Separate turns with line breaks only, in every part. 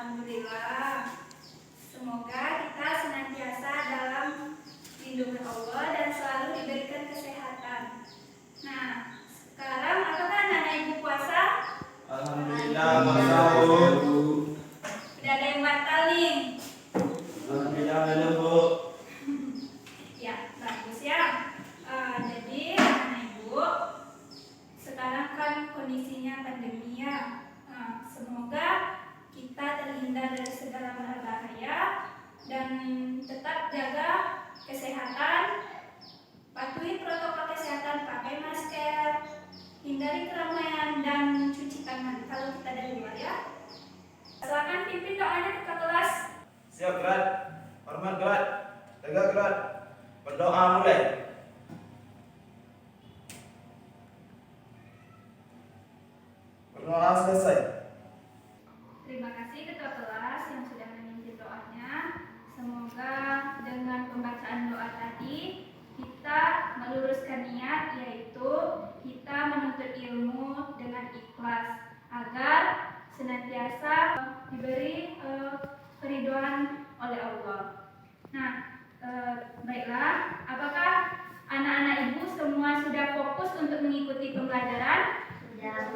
Alhamdulillah. Semoga kita senantiasa dalam lindungan Allah dan selalu diberikan kesehatan. Nah, sekarang apakah anak-anak ibu puasa?
Alhamdulillah, puasa Bu.
Udah ada yang batal nih?
Alhamdulillah ada Bu.
Ya, bagus ya. Jadi anak-anak ibu, sekarang kan kondisinya pandemi ya. Semoga kita terhindar dari segala bahaya dan tetap jaga kesehatan, patuhi protokol kesehatan, pakai masker, hindari keramaian dan cuci tangan kalau kita dari luar ya. Silakan pimpin doanya ke kelas.
Siap gerak, hormat gerak, tegak gerak, berdoa mulai. Berdoa selesai.
Terima kasih ketua kelas yang sudah memimpin doanya. Semoga dengan pembacaan doa tadi kita meluruskan niat, yaitu kita menuntut ilmu dengan ikhlas agar senantiasa diberi keridhaan oleh Allah. Nah, baiklah, apakah anak-anak ibu semua sudah fokus untuk mengikuti pembelajaran?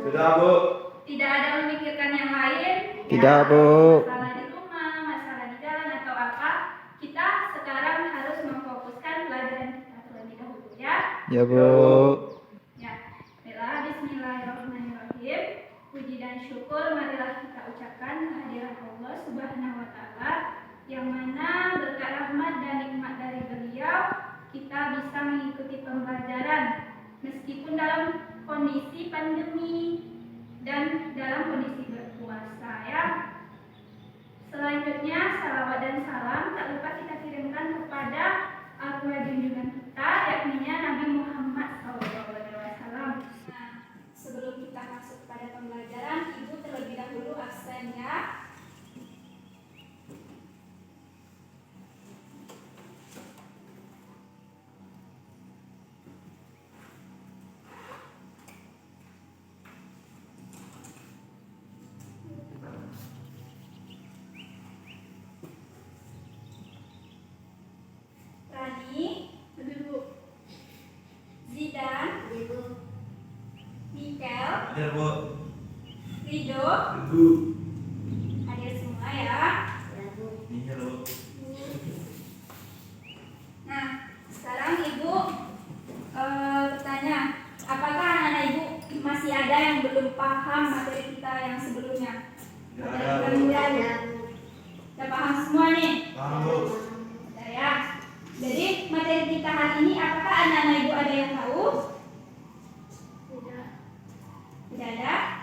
Sudah Bu.
Tidak ada memikirkan yang lain?
Tidak, Bu.
Masalah di rumah, masalah di jalan atau apa? Kita sekarang harus memfokuskan pelajaran kita terlebih dahulu ya.
Ya, Bu.
Ya, baiklah, bismillahirrahmanirrahim. Puji dan syukur marilah kita ucapkan kehadiran Allah Subhanahu wa taala yang mana berkat rahmat dan nikmat dari Beliau kita bisa mengikuti pembelajaran meskipun dalam kondisi pandemi dan dalam kondisi berpuasa ya. Selanjutnya salawat dan salam tak lupa kita kirimkan kepada Al-Qur'an junjungan kita, yakni Nabi Muhammad SAW. Nah, sebelum kita masuk pada pembelajaran, ibu terlebih dahulu absen ya. Rani, duduk. Zidan, Mikel,
Hadir Bu.
Rido,
Bu.
hadir semua ya.
Iya Bu.
Nah, sekarang ibu bertanya, apakah anak-anak ibu masih ada yang belum paham materi kita yang sebelumnya?
Tidak
Materi
ada,
yang
Bu.
lalu. Sudah paham semua nih?
Paham Bu.
Sudah ya. Jadi materi kita hari ini, apakah anak-anak ibu ada yang tahu? Tidak ada.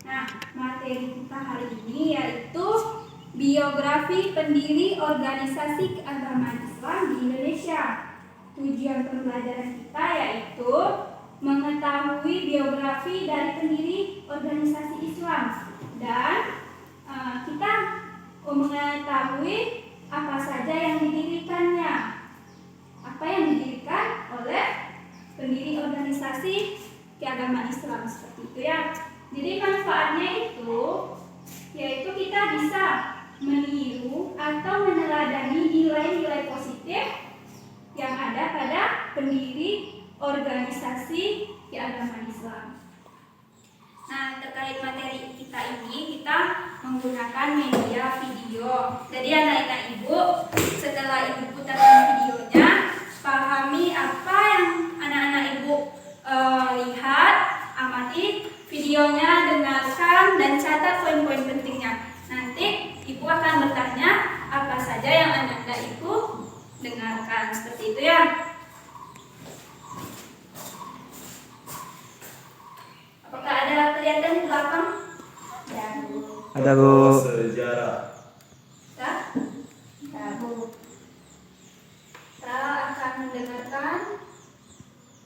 Nah, materi kita hari ini yaitu biografi pendiri organisasi keagamaan Islam di Indonesia. Tujuan pembelajaran kita yaitu mengetahui biografi dari pendiri organisasi Islam dan kita mengetahui apa saja yang didirikannya, apa yang didirikan oleh pendiri organisasi keagamaan Islam seperti itu ya. Jadi manfaatnya itu yaitu kita bisa meniru atau meneladani nilai-nilai positif yang ada pada pendiri organisasi keagamaan Islam. Nah, terkait materi kita ini kita menggunakan media video. Jadi anak-anak ibu setelah ibu putarkan videonya, pahami apa yang anak-anak ibu lihat, amati videonya, dengarkan dan catat poin-poin pentingnya. Nanti ibu akan bertanya apa saja yang anak-anak ibu dengarkan, seperti itu ya. Apakah ada kelihatan di belakang? Ya, Bu.
Ada, Bu.
Sejarah.
Ya? Ya, Bu. Kita akan mendengarkan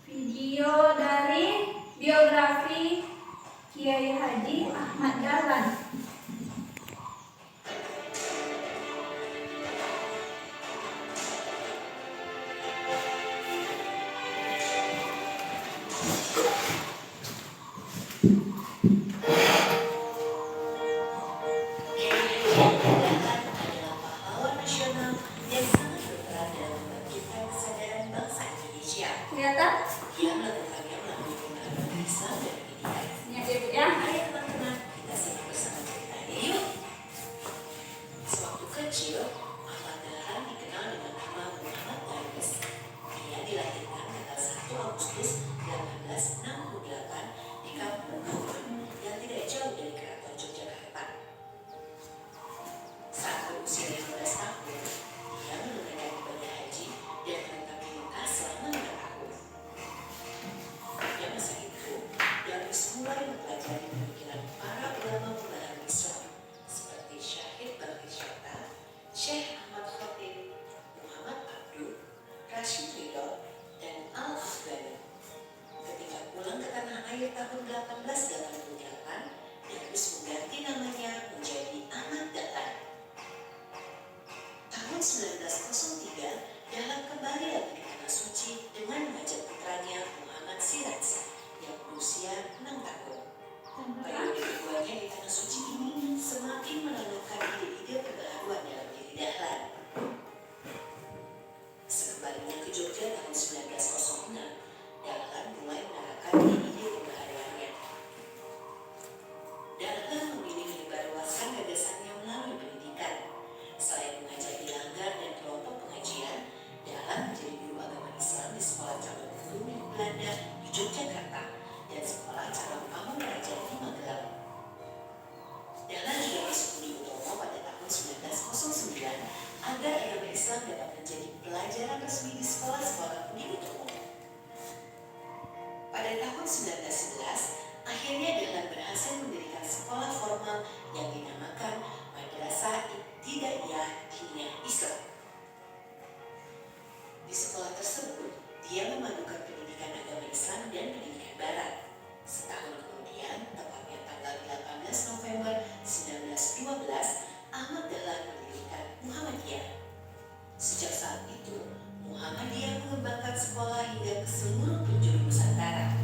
video dari biografi Kiai Haji Ahmad Dahlan.
kecil, Ahmad Dahlan dikenal dengan nama Muhammad Darwis. Dia dilahirkan tanggal 1 Agustus 1868 di Kampung Kauman yang tidak jauh dari Keraton Yogyakarta. Saat berusia 15 tahun, dia menunaikan ibadah haji dan menetap di Mekah selama 5 tahun. Pada masa itu, Darwis mulai mempelajari pemikiran para ulama pembaharu Islam seperti Syahid Barhishata, Syekh Ahmad Khatib, Muhammad Abduh, Rashid Ridho, dan Al-Afghani. Ketika pulang ke tanah air tahun 1888, Darwis mengganti namanya menjadi Ahmad Dahlan. Tahun 1903, Dahlan kembali lagi ke tanah suci dengan mengajak putranya Muhammad Siraj yang berusia 6 tahun. Periode keduanya di tanah suci ini semakin menanamkan ide-ide pembaharuan dalam diri Dahlan. Sekembalinya ke Jogja tahun 1906, Dahlan mulai menerapkan ide-ide pembaharuannya. Dahlan memilih menyebarluaskan gagasannya melalui pendidikan. Selain mengajar di langgar dan kelompok pengajian, Dahlan menjadi guru agama Islam di sekolah calon guru milik Belanda di Yogyakarta dan sekolah calon pamong raja di Magelang. Dahlan juga masuk Budi Utomo pada tahun 1909 agar agama Islam dapat menjadi pelajaran resmi di sekolah-sekolah Budi Utomo. Pada tahun 1911, akhirnya Dahlan berhasil mendirikan sekolah formal yang dinamakan Madrasah Ibtidaiyah Diniyah Islam. Di sekolah tersebut, dia memadukan pendidikan agama Islam dan pendidikan Barat. Setahun kemudian, tepatnya tanggal 18 November 1912, Ahmad Dahlan mendirikan Muhammadiyah. Sejak saat itu, Muhammadiyah mengembangkan sekolah hingga ke seluruh penjuru Nusantara.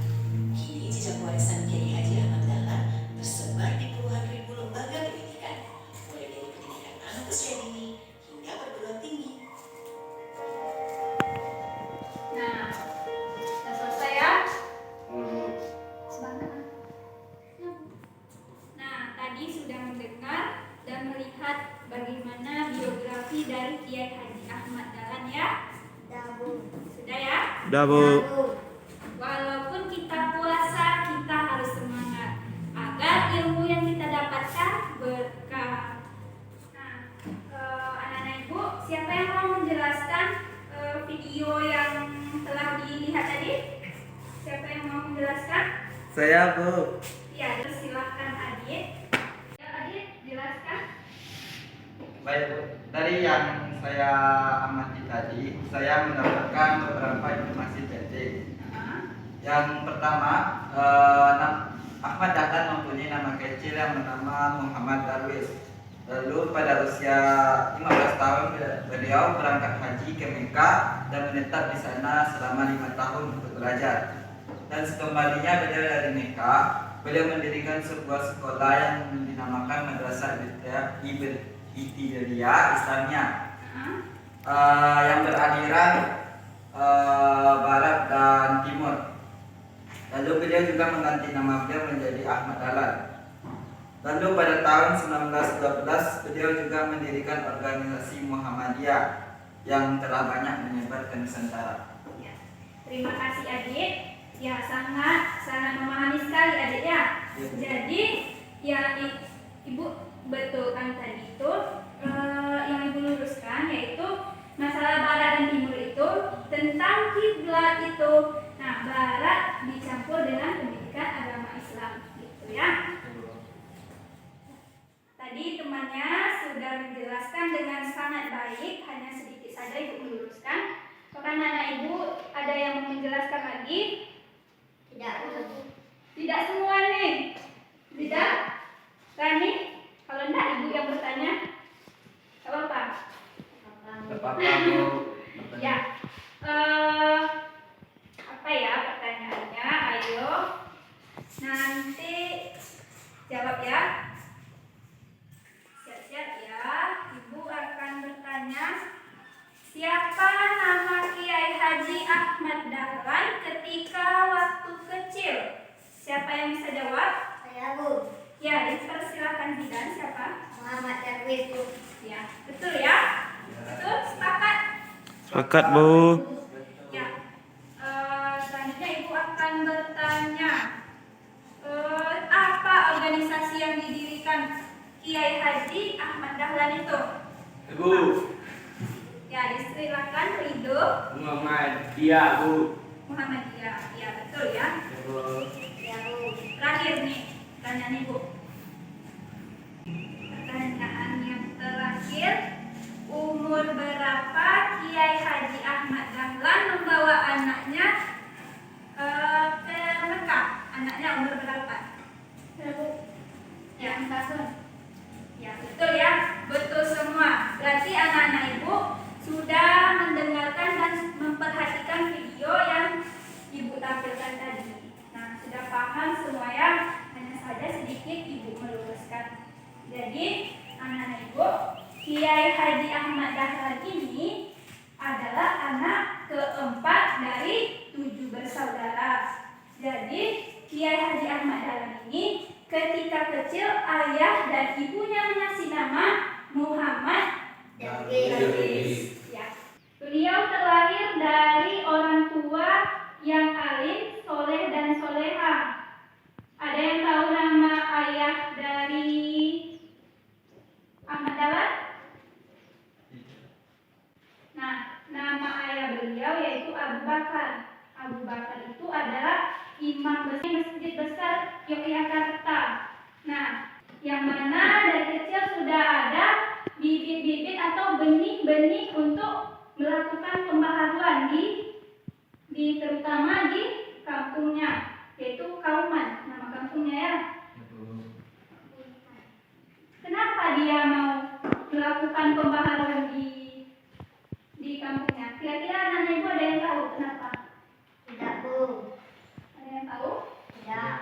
Kini jejak warisan Kiai Haji Ahmad Dahlan tersebar di puluhan ribu lembaga pendidikan, mulai dari pendidikan anak usia dini hingga perguruan tinggi.
Nah, sudah selesai ya? Sebentar. Nah, tadi sudah mendengar dan melihat bagaimana biografi dari Kiai Haji Ahmad Dahlan ya? Sudah ya?
Udah, Bu.
Walaupun kita puasa, kita harus semangat agar ilmu yang kita dapatkan berkah. Nah, anak-anak ibu, siapa yang mau menjelaskan video yang telah dilihat tadi? Siapa yang mau menjelaskan?
Saya, Bu.
Ya, silahkan Adit. Ya, Adit, jelaskan.
Baik, Bu. Dari yang saya amati tadi, saya mendapatkan beberapa informasi penting. Yang pertama, Ahmad Dahlan mempunyai nama kecil yang bernama Muhammad Darwis. Lalu pada usia 15 tahun beliau berangkat haji ke Mekah dan menetap di sana selama 5 tahun untuk belajar. Dan sekembalinya beliau dari Mekah, beliau mendirikan sebuah sekolah yang dinamakan Madrasah Ibtidaiyah Islamnya yang beraliran barat dan timur. Lalu beliau juga mengganti nama beliau menjadi Ahmad Dahlan. Lalu pada tahun 1912 beliau juga mendirikan organisasi Muhammadiyah yang telah banyak menyebar ke Nusantara.
Ya. Terima kasih Adit. Ya, sangat memahami sekali Adit ya.
Ya.
Jadi yang Ibu betulkan tadi itu yang Ibu luruskan yaitu masalah barat dan timur itu tentang kiblat itu. Nah, barat dicampur dengan pendidikan agama Islam gitu ya. Tadi temannya sudah menjelaskan dengan sangat baik, hanya sedikit saja Ibu meluruskan. Apakah anak Ibu ada yang mau menjelaskan lagi? Tidak semua nih. Tidak? Rani? Kalau enggak Ibu yang bertanya? Gak apa-apa.
Apa-apa, Bu?
Ya. Apa ya pertanyaannya? Ayo. Nanti jawab ya. Siap-siap ya. Ibu akan bertanya, siapa nama Kiai Haji Ahmad Dahlan ketika waktu kecil? Siapa yang bisa jawab?
Saya, Bu.
Ya, dipersilakan Zidan. Siapa?
Muhammad Darwis, Bu.
Ya, betul ya.
Sepakat, Bu.
Ya, selanjutnya Ibu akan bertanya, apa organisasi yang didirikan Kiai Haji Ahmad Dahlan itu?
Ibu,
Ya, disilakan Ridho.
Muhammadiyah, Bu.
Muhammadiyah, ya betul ya.
Ibu.
Ya Bu, terakhir nih, pertanyaan Ibu. Pertanyaan yang terakhir, umur berapa Kiai Haji Ahmad Dahlan membawa anaknya ke Mekah? Anaknya umur berapa? Ya, 4 tahun. Ya, betul ya. Betul semua. Berarti anak-anak Ibu sudah mendengarkan dan memperhatikan video yang Ibu tampilkan tadi. Nah, sudah paham semua ya. Hanya saja sedikit Ibu meluruskan. Jadi, anak-anak Ibu, Kiai Haji Ahmad Dahlan ini adalah anak keempat dari 7 bersaudara. Jadi, Kiai Haji Ahmad Dahlan ini ketika kecil ayah dan ibunya mengasih nama Muhammad Darwis. Ya. Beliau terlahir dari orang tua yang alim, soleh dan soleha. Ada yang tahu nama ayah dari Ahmad Dahlan? Nah, nama ayah beliau yaitu Abu Bakar. Abu Bakar itu adalah imam besar Masjid Besar Yogyakarta. Nah, yang mana dari kecil sudah ada bibit-bibit atau benih-benih untuk melakukan pembaharuan di terutama di kampungnya, yaitu Kauman, nama kampungnya ya. Kenapa dia mau melakukan pembaharuan di kampungnya? Kira-kira anak Ibu ada yang tahu kenapa?
Tidak, Bu.
Ada yang tahu?
Tidak.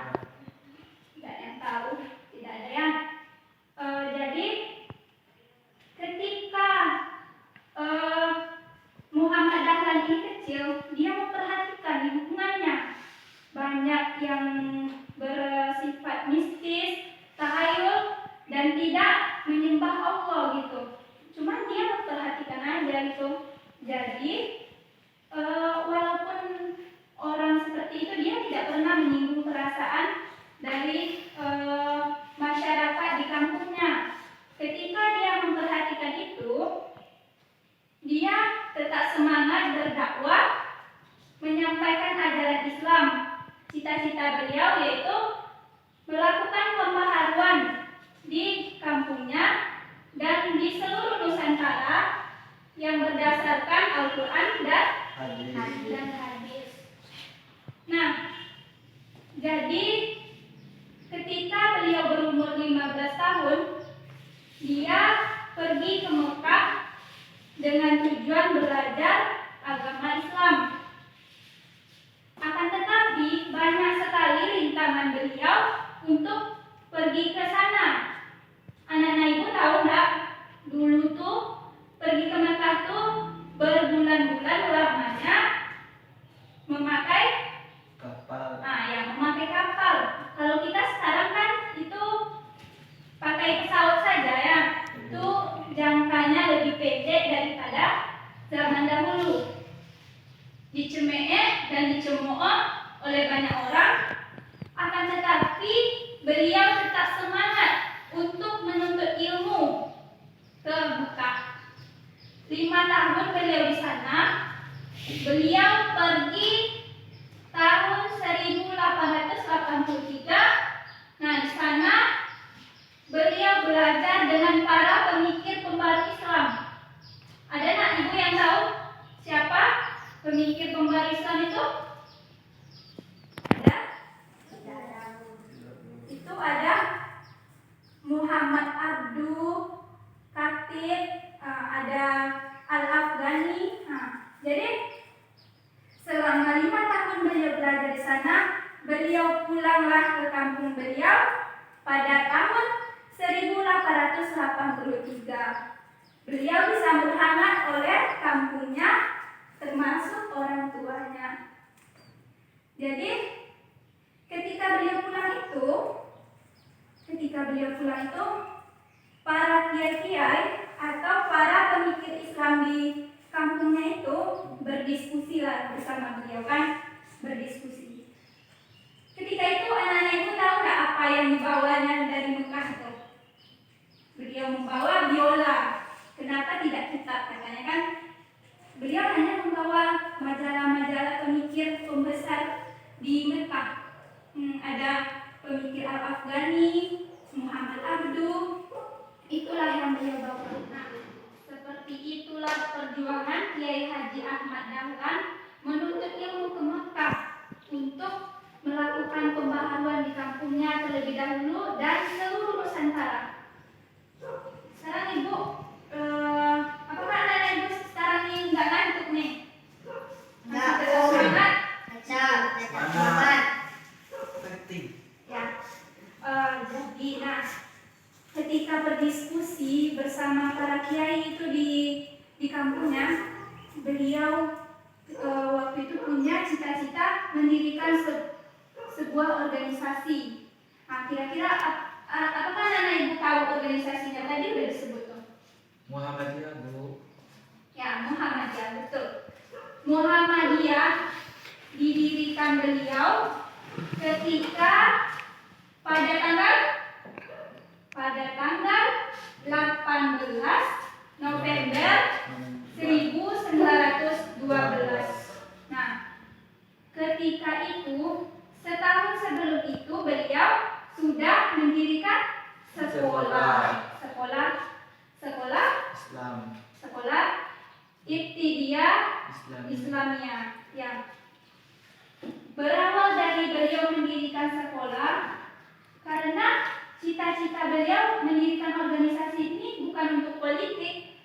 Tidak ada yang tahu, tidak ada yang. Jadi ketika Muhammad Dahlan ini kecil, dia memperhatikan lingkungannya. Banyak yang bersifat mistis, tahayul, dan tidak menyembah Allah gitu. Cuma dia memperhatikan aja gitu. Jadi walaupun orang seperti itu, dia tidak pernah menyinggung perasaan dari masyarakat di kampungnya. Ketika dia memperhatikan itu, dia tetap semangat berdakwah, menyampaikan ajaran Islam. Cita-cita beliau yaitu melakukan pembaharuan di kampungnya dan di seluruh Nusantara yang berdasarkan Al-Quran dan hadis. Nah, jadi ketika beliau berumur 15 tahun, dia pergi ke Mekah dengan tujuan belajar agama Islam. Akan tetapi banyak sekali rintangan beliau untuk pergi ke sana. Anak-anak Ibu tahu enggak? Dulu tuh pergi ke Mekah tuh berbulan-bulan lamanya memakai
Kapal.
memakai kapal. Kalau kita sekarang kan itu pakai pesawat saja ya. Itu jangkanya lebih pendek daripada zaman dahulu. Diceme'e dan dicemooh oleh banyak orang. Akan tetapi beliau tetap semangat untuk menuntut ilmu ke Mekah. 5 tahun beliau di sana. Beliau pergi tahun 1883. Nah, di sana beliau belajar dengan para pemikir pembaru Islam. Ada nak Ibu yang tahu siapa pemikir pembaru Islam itu? Ada? Itu ada Muhammad Abduh Khatib, ada Al-Afghani. Jadi selama 5 tahun beliau belajar di sana, beliau pulanglah ke kampung beliau pada tahun 1883. Beliau disambut hangat oleh kampungnya, termasuk orang tuanya. Jadi ketika beliau pulang itu, para kiai-kiai atau para pemikir Islam di kampungnya itu berdiskusi lah bersama beliau kan, berdiskusi. Ketika itu anak-anak itu tahu nggak apa yang dibawanya dari Mekah itu? Beliau membawa biola. Kenapa tidak kitab katanya kan? Beliau hanya membawa majalah-majalah pemikir pembesar di Mekah. Ada pemikir Al-Afghani, Muhammad Abduh, itulah yang beliau bawa. Nah, seperti itulah perjuangan Kiai Haji Ahmad Dahlan menuntut ilmu ke Mekah untuk melakukan pembaharuan di kampungnya terlebih dahulu dan seluruh Nusantara. Sekarang Ibu, apakah anak-anak Ibu sekarang ini nggak ngantuk nih?
Nggak,
Masih tetap
Om.
semangat?
Semangat.
Penting.
Ya, jadi nah ketika berdiskusi bersama para kiai itu di kampungnya, beliau waktu itu punya cita-cita mendirikan sebuah organisasi. Nah, kira-kira apakah anak ibu tahu organisasinya? Tadi udah disebut tuh.
Muhammadiyah, Bu.
Ya, Muhammadiyah, betul. Muhammadiyah didirikan beliau ketika pada tanggal 18 November 1912. Nah, ketika itu setahun sebelum itu beliau sudah mendirikan sekolah
Islam.
Ibtidaiyah Islamiyah. Ya. Berawal dari beliau mendirikan sekolah karena cita-cita beliau mendirikan organisasi ini bukan untuk politik,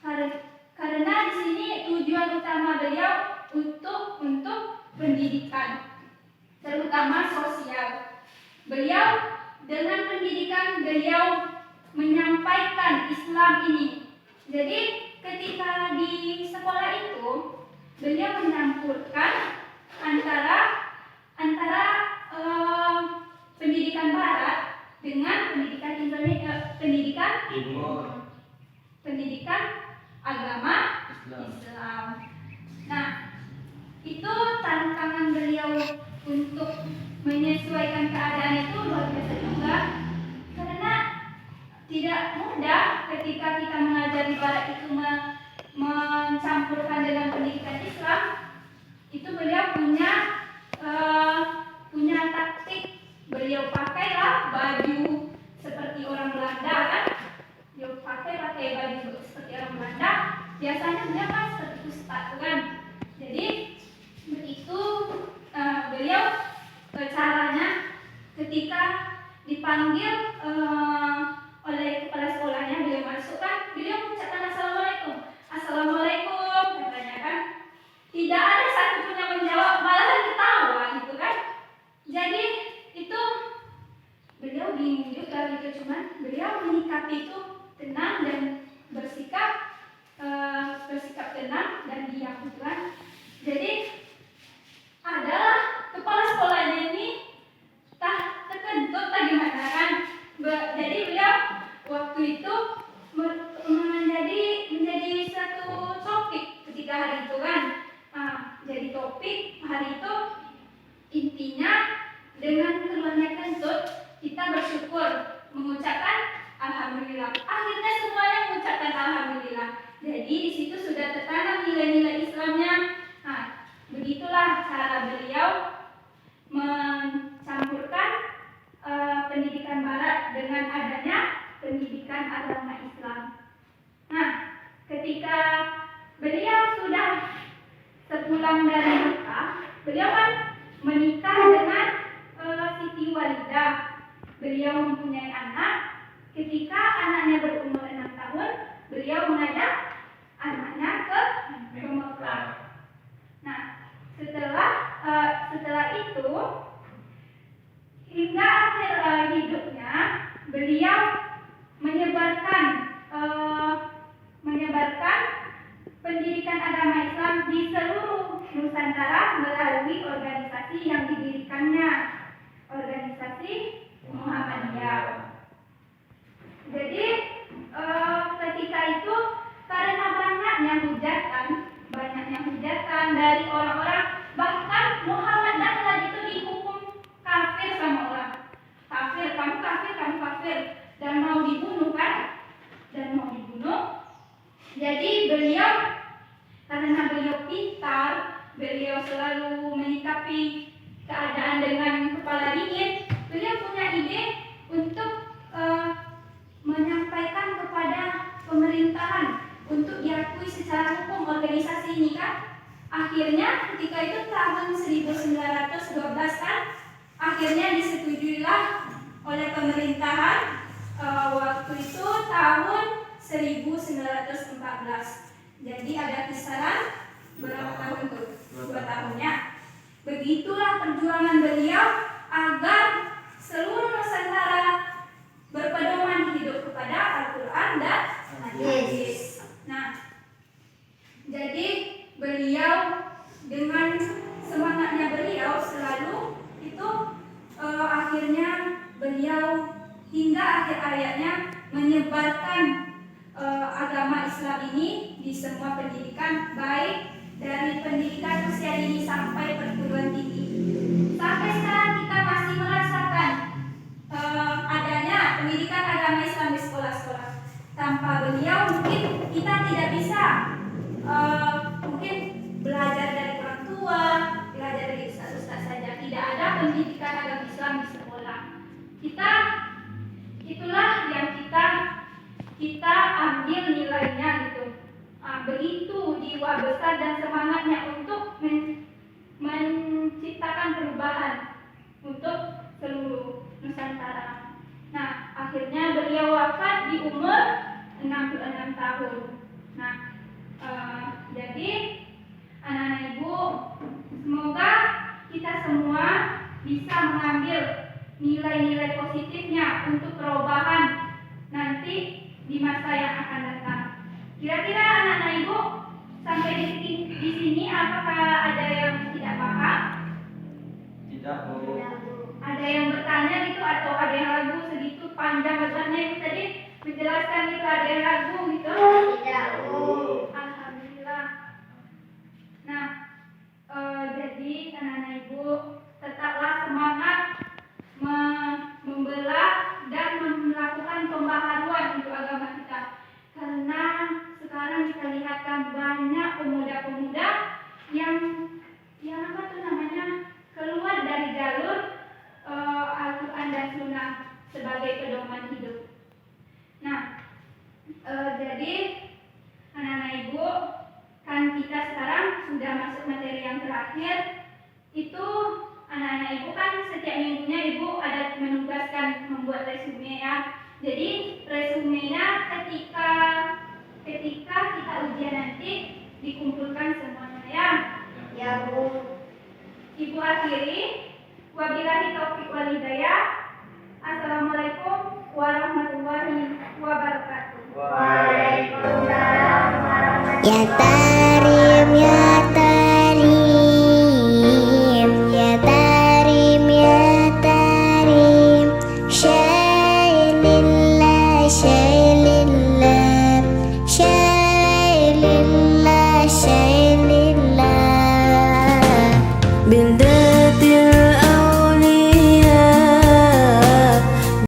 karena di sini tujuan utama beliau untuk pendidikan, terutama sosial. Beliau dengan pendidikan beliau menyampaikan Islam ini. Jadi ketika di sekolah itu beliau menyampurkan antara pendidikan Barat dengan pendidikan Indonesia, pendidikan agama Islam. Nah, itu tantangan beliau untuk menyesuaikan keadaan itu luar biasa juga, karena tidak mudah ketika kita mengajari Barat itu mencampurkan dengan pendidikan Islam. Itu beliau punya taktik. Beliau pakailah baju seperti orang Belanda kan, beliau pakai baju seperti orang Belanda. Biasanya beliau kan seperti ustaz kan. Jadi begitu beliau caranya ketika dipanggil oleh kepala sekolahnya, beliau masuk kan, beliau mengucapkan assalamualaikum katanya kan. Tidak ada satupun yang menjawab, malahan ketawa gitu kan. Jadi itu beliau bingung juga gitu, cuman beliau menyikapi itu tenang dan bersikap tenang dan diam gitu kan. Jadi adalah kepala sekolahnya ini terkentut lah gimana kan. Jadi beliau waktu itu menjadi satu topik ketika hari itu kan. Jadi topik hari itu intinya dengan keluarnya kentut kita bersyukur, mengucapkan alhamdulillah. Akhirnya semuanya mengucapkan alhamdulillah. Jadi di situ sudah tertanam nilai-nilai Islamnya. Nah, begitulah cara beliau mencampurkan pendidikan Barat dengan adanya pendidikan agama Islam. Nah, ketika beliau sudah sepulang dari Mekah, beliau kan menikah dengan Siti Walidah. Beliau mempunyai anak. Ketika anaknya berumur 6 tahun, beliau mengajak anaknya ke Mekah. Nah, setelah itu hingga akhir hidupnya beliau menyebarkan pendidikan agama Islam di seluruh Nusantara melalui organisasi yang didirikannya, organisasi Muhammadiyah. Jadi ketika itu karena banyaknya hujatan penolakan dari orang-orang. Bahkan Muhammad Dahlan itu dihukum kafir sama orang. Kafir, kamu kafir, kamu kafir. Dan mau dibunuh kan? Dan mau dibunuh. Jadi beliau, karena beliau pintar, beliau selalu menyikapi keadaan dengan kepala dingin. Beliau punya ide untuk menyampaikan kepada pemerintahan untuk diakui secara hukum organisasi ini kan. Akhirnya ketika itu tahun 1912 kan, akhirnya disetujuilah oleh pemerintahan. Waktu itu tahun 1914. Jadi ada kisaran berapa tahun tuh? 2 tahunnya. Begitulah perjuangan beliau agar seluruh Nusantara berpedoman hidup kepada Al-Quran dan Hadis. Nah, jadi beliau dengan semangatnya beliau selalu itu akhirnya beliau hingga akhir hayatnya menyebarkan agama Islam ini di semua pendidikan, baik dari pendidikan usia dini sampai perguruan tinggi. Sampai sekarang kita masih merasakan adanya pendidikan agama Islam di sekolah-sekolah. Tanpa beliau mungkin kita tidak bisa mungkin belajar dari orang tua, belajar dari ustaz-ustaz saja. Tidak ada pendidikan agama Islam di sekolah. Itulah yang kita ambil nilainya gitu. Begitu jiwa besar dan semangatnya untuk menciptakan perubahan untuk seluruh Nusantara. Nah, akhirnya beliau wafat di umur 66 tahun. Nah, jadi anak-anak ibu, semoga kita semua bisa mengambil nilai-nilai positifnya untuk perubahan nanti di masa yang akan datang. Kira-kira anak-anak ibu sampai di sini apakah ada yang tidak paham?
Tidak, Bu.
Ada yang bertanya gitu atau ada yang ragu segitu panjang lebarnya itu tadi menjelaskan itu, ada yang ragu gitu?
Tidak, Bu.
Alhamdulillah. Nah, jadi anak-anak ibu tetaplah semangat membelah dan melakukan pembaharuan untuk agama kita. Karena sekarang kita lihatkan banyak pemuda-pemuda yang apa tuh namanya keluar dari jalur Al-Quran dan Sunnah sebagai pedoman hidup. Nah, jadi anak-anak ibu, kan kita sekarang sudah masuk materi yang terakhir. Itu anak-anak ibu kan setiap minggunya ibu ada menugaskan membuat resume ya. Jadi resumenya ketika kita ujian nanti dikumpulkan semuanya ya.
Ya, Bu.
Ibu akhiri, wabillahi taufiq wal hidayah. Assalamualaikum warahmatullahi wabarakatuh.
Waalaikumsalam warahmatullahi
Ya Karim ya